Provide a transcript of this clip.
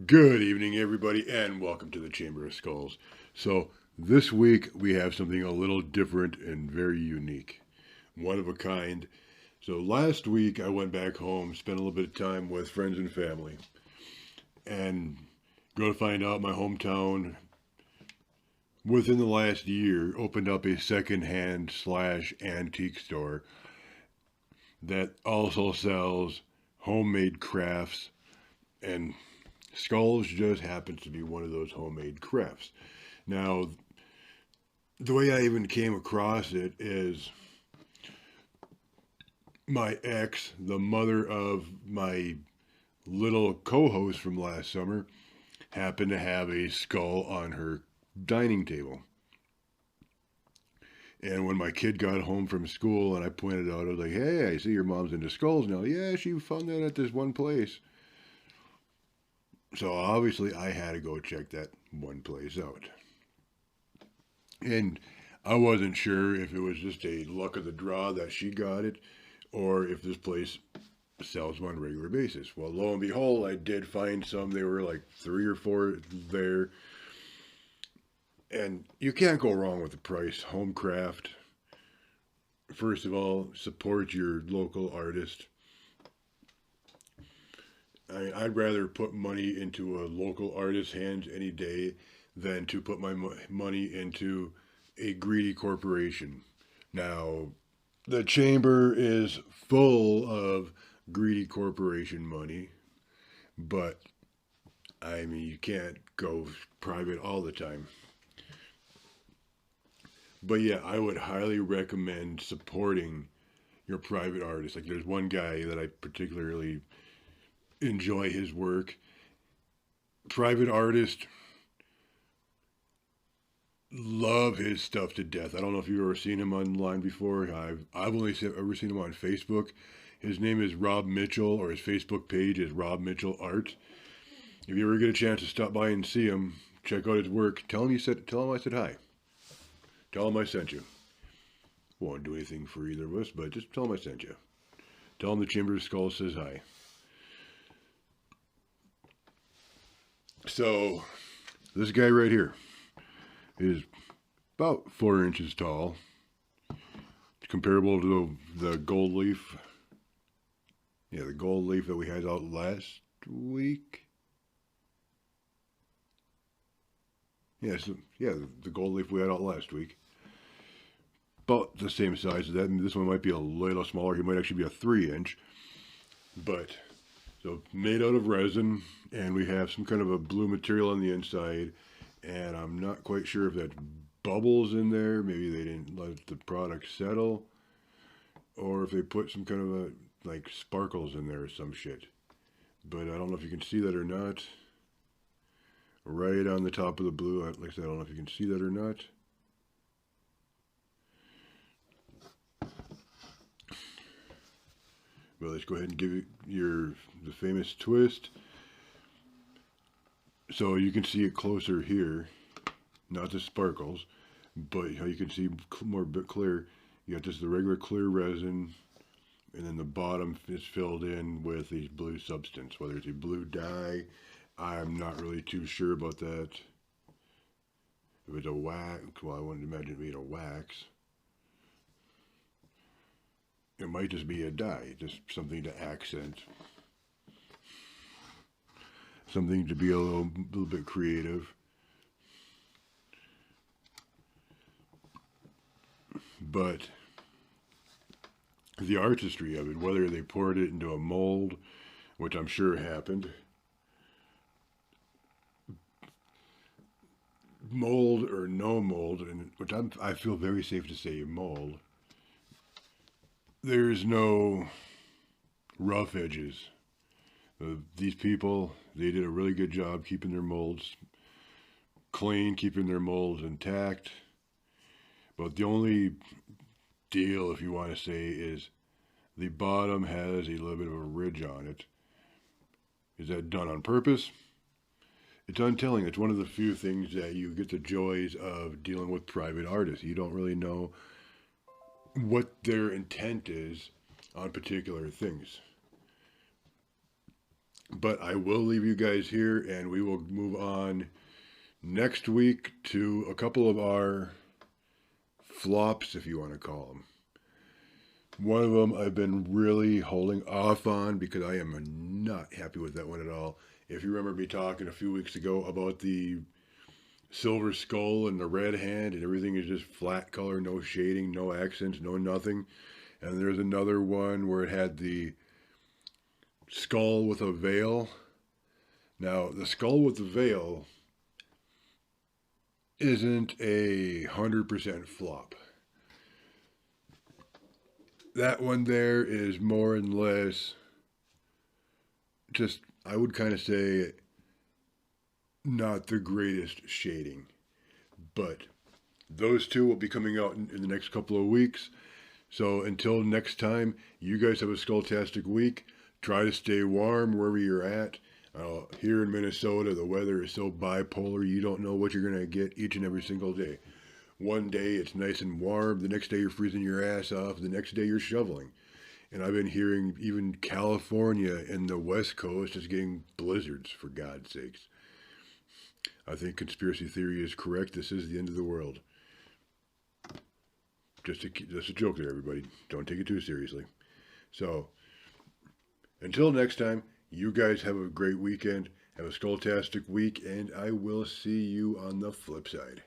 Good evening, everybody, and welcome to the Chamber of Skulls. So, this week we have something a little different and very unique, one of a kind. So, last week I went back home, spent a little bit of time with friends and family, and go to find out my hometown within the last year opened up a second-hand slash antique store that also sells homemade crafts, and skulls just happens to be one of those homemade crafts. Now, the way I even came across it is my ex, the mother of my little co host from last summer, happened to have a skull on her dining table. And when my kid got home from school and I pointed out, I was like, hey, I see your mom's into skulls now. Yeah, she found that at this one place. So obviously I had to go check that one place out. And I wasn't sure if it was just a luck of the draw that she got it or if this place sells them on a regular basis. Well, lo and behold, I did find some. They were like 3 or 4 there. And you can't go wrong with the price. Home craft. First of all, support your local artist. I'd rather put money into a local artist's hands any day than to put my money into a greedy corporation. Now, the chamber is full of greedy corporation money, but I mean, you can't go private all the time. But yeah, I would highly recommend supporting your private artist. Like, there's one guy that I particularly enjoy his work. Private artist, love his stuff to death. I don't know if you've ever seen him online before. I've only ever seen him on Facebook. His name is Rob Mitchell, or his Facebook page is Rob Mitchell Art. If you ever get a chance to stop by and see him, check out his work. Tell him I said hi. Tell him I sent you. Won't do anything for either of us, but just tell him I sent you. Tell him the Chamber of Skulls says hi. So, this guy right here is about 4 inches tall. It's comparable to the gold leaf. Yeah, the gold leaf that we had out last week. The gold leaf we had out last week. About the same size as that. And this one might be a little smaller. He might actually be a 3 inch. But, so made out of resin. And we have some kind of a blue material on the inside. And I'm not quite sure if that's bubbles in there. Maybe they didn't let the product settle. Or if they put some kind of like sparkles in there or some shit. But I don't know if you can see that or not. Right on the top of the blue. Like I said, I don't know if you can see that or not. But let's go ahead and give it the famous twist. So you can see it closer here. Not the sparkles, but how you can see more bit clear. You got just the regular clear resin, and then the bottom is filled in with a blue substance, whether it's a blue dye. I'm not really too sure about that. If it's a wax, well, I wouldn't imagine it being a wax. It might just be a dye, just something to accent. Something to be a little bit creative. But the artistry of it, whether they poured it into a mold, which I'm sure happened, mold or no mold, and which I feel very safe to say mold, there's no rough edges. These people, they did a really good job keeping their molds clean, keeping their molds intact. But the only deal, if you want to say, is the bottom has a little bit of a ridge on it. Is that done on purpose? It's untelling. It's one of the few things that you get the joys of dealing with private artists. You don't really know what their intent is on particular things. But I will leave you guys here, and we will move on next week to a couple of our flops, if you want to call them. One of them I've been really holding off on because I am not happy with that one at all. If you remember me talking a few weeks ago about the silver skull and the red hand, and everything is just flat color, no shading, no accents, no nothing. And there's another one where it had the skull with a veil. Now, the skull with the veil isn't 100% flop. That one there is more and less just, I would kind of say, not the greatest shading. But those two will be coming out in the next couple of weeks. So until next time, you guys have a skulltastic week. Try to stay warm wherever you're at. Here in Minnesota, the weather is so bipolar, you don't know what you're going to get each and every single day. One day it's nice and warm, the next day you're freezing your ass off, the next day you're shoveling. And I've been hearing even California and the West Coast is getting blizzards, for God's sakes. I think conspiracy theory is correct. This is the end of the world. Just a joke there, everybody. Don't take it too seriously. So, until next time, you guys have a great weekend. Have a skulltastic week, and I will see you on the flip side.